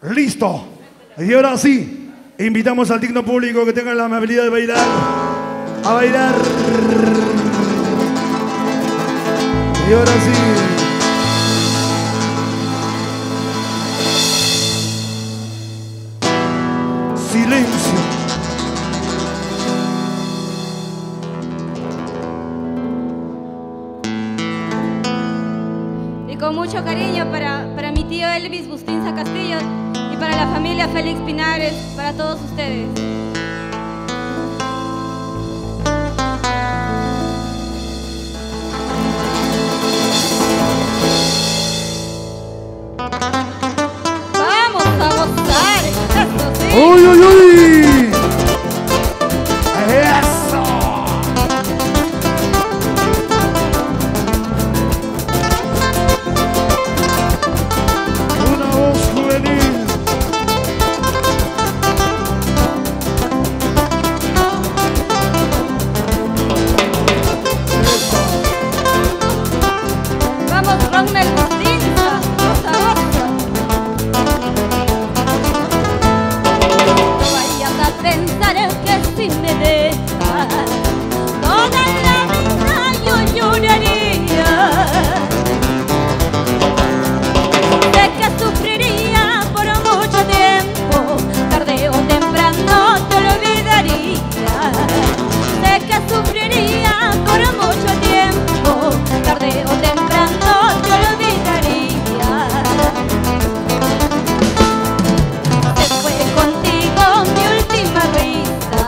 Listo. Y ahora sí, invitamos al digno público que tenga la amabilidad de bailar. A bailar. Y ahora sí. Silencio. Y con mucho cariño para mi tío Elvis Bustinza Castillo y para la familia Félix Pinares, para todos ustedes. Vamos a gozar, eso sí. ¡Uy, uy, uy! ¡Eso! Una voz juvenil. Eso. Vamos, Ronald Bustinza, goza, goza. No vayas a pensar que si me dejas toda la vida yo lloraría. Sé que sufriría por mucho tiempo, tarde o temprano te olvidaría. Sé que sufriría por mucho tiempo, tarde o temprano te olvidaría. Se fue contigo mi última risa,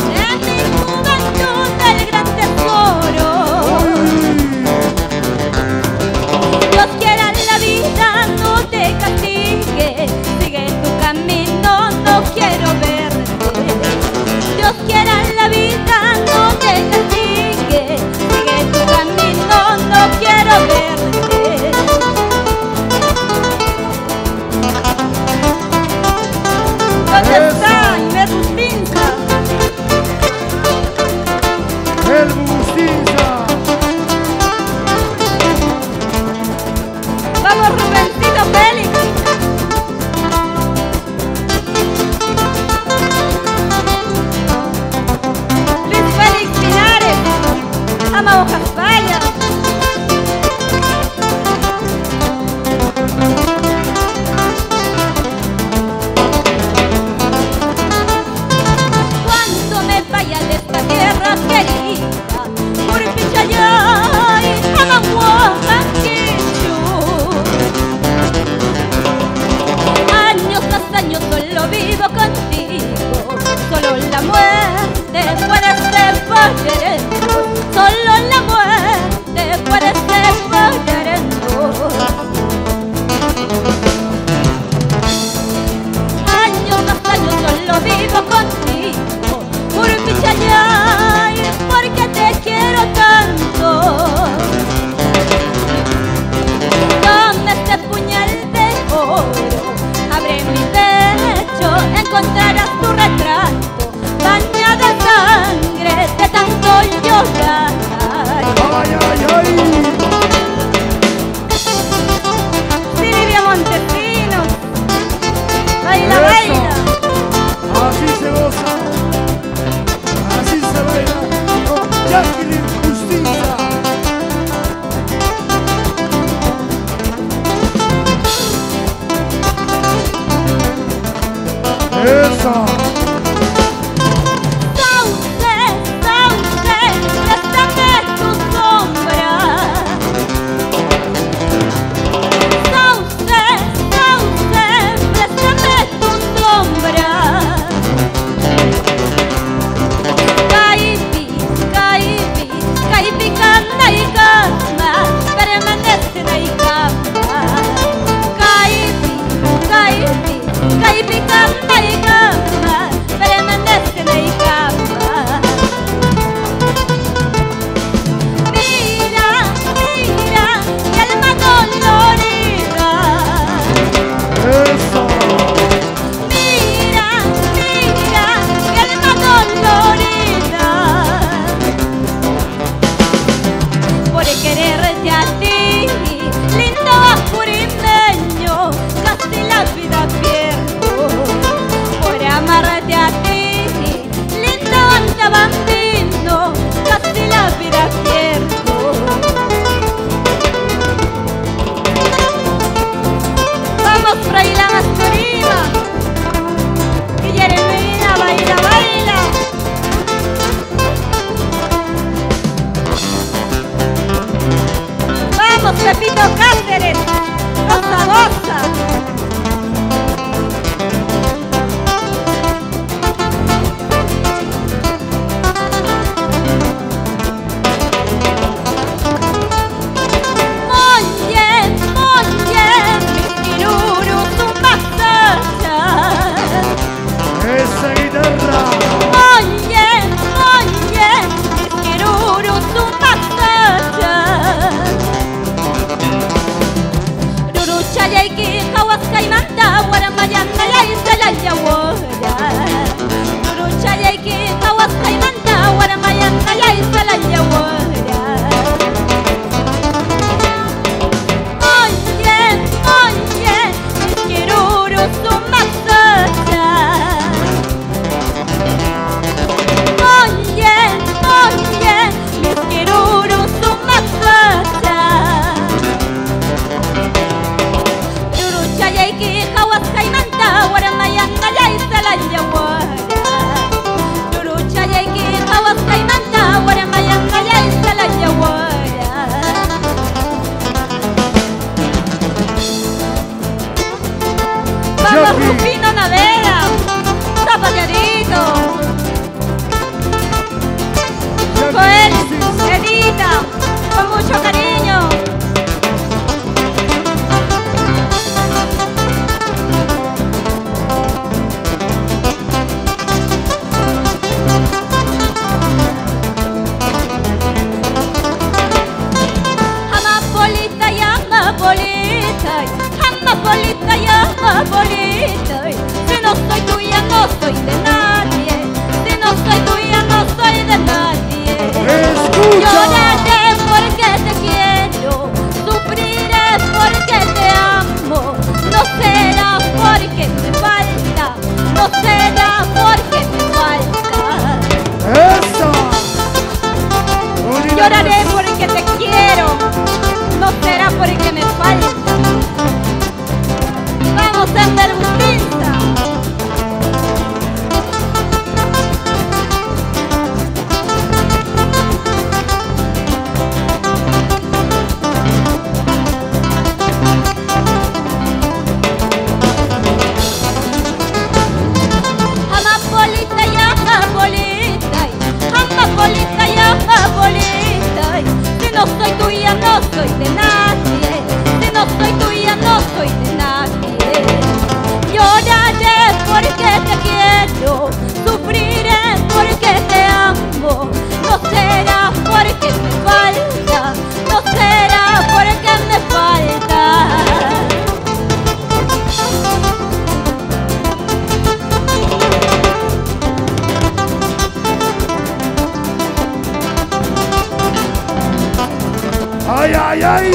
de mi juventud el gran tesoro. Dios quiera la vida no te castigue, sigue tu camino, no quiero verte. Dios quiera la vida no te castigue, sigue tu camino, no quiero verte. ¿Dónde está Inés Bustinza? El Bustinza. Vamos, Rubencito Félix. Luis Félix Pinares, ama hojas fallas. Cuando me vaya de esta tierra querida, por Pichayay, Amahuamanquichu. Años tras años solo vivo contigo, solo la muerte puede separarnos, solo la muerte puede separarnos. Años tras años solo vivo contigo, por Pichayay, porque te quiero tanto. Toma este puñal de oro, abre mi pecho, encontrarás tu retrato, bañado en sangre de tanto llorar. ¡Ay, ay, ay! Silvia Montesinos, baila, Eso. baila. Así se goza. Así se baila. Con Jacqueline Bustinza. Eso. Sauce, sauce, préstame tu sombra. Sauce, sauce, préstame tu sombra. Caipi, caipi, caipi, canta y cama, permanece en la cama. Caipi, caipi, caipi, canta y cama, permanece en la cama. Mira, mira, mi alma dolorida. Eso. Mira, mira, mi alma dolorida. Por quererte a ti, lindo apurimeño, casi la vida Vamos, Rufino Navera, zapateadito. Joel, Edita, con mucho cariño. Amapolita y Amapolita, Amapolita y Amapolita. Si no soy tuya, no soy de nadie. Si no soy tuya, no soy de nadie. Lloraré porque te quiero, sufriré porque te amo. No será porque me falta, no será porque me falta. ¡Eso! Lloraré porque te quiero, no será porque me falta. Vamos a hacer justicia. Amapolita y Amapolita, Amapolita y Amapolita. Si no soy tuya, no soy de nadie. Si no soy tuya, no soy de nadie. Lloraré porque te quiero, sufriré porque te amo. No será porque me falta, no será porque me falta. ¡Ay, ay, ay!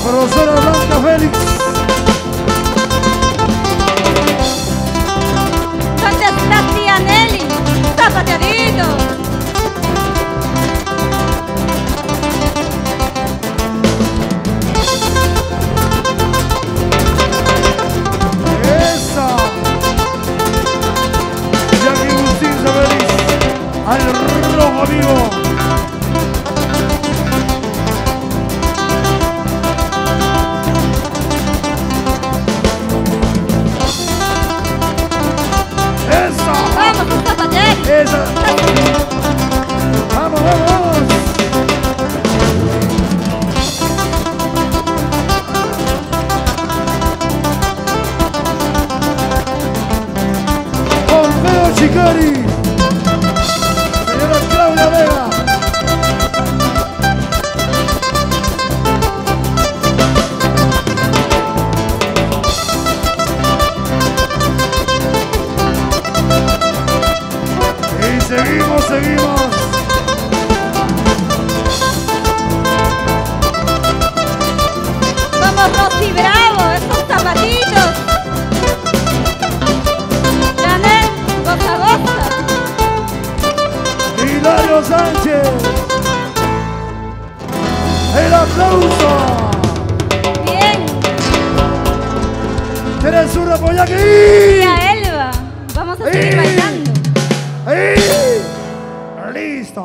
Profesora Blanca Félix. ¿Dónde está tía Nelly? Zapateadito. ¡Esa! Jackie Agustín Félix. Al rojo vivo. ¡Esa! Vamos, zapateadito. ¡Esa! ¡Vamos, vamos, vamos! Pompeo Chicari. Señora Claudia Vega. Y seguimos, seguimos. Vamos, Rosy Bravo, esos zapatitos. Janet, goza, goza. Hilario Sánchez. El aplauso. Bien. Teresura Poyaki. Tía Elba, vamos a seguir bailando. ¡Ahí! ¡Listo!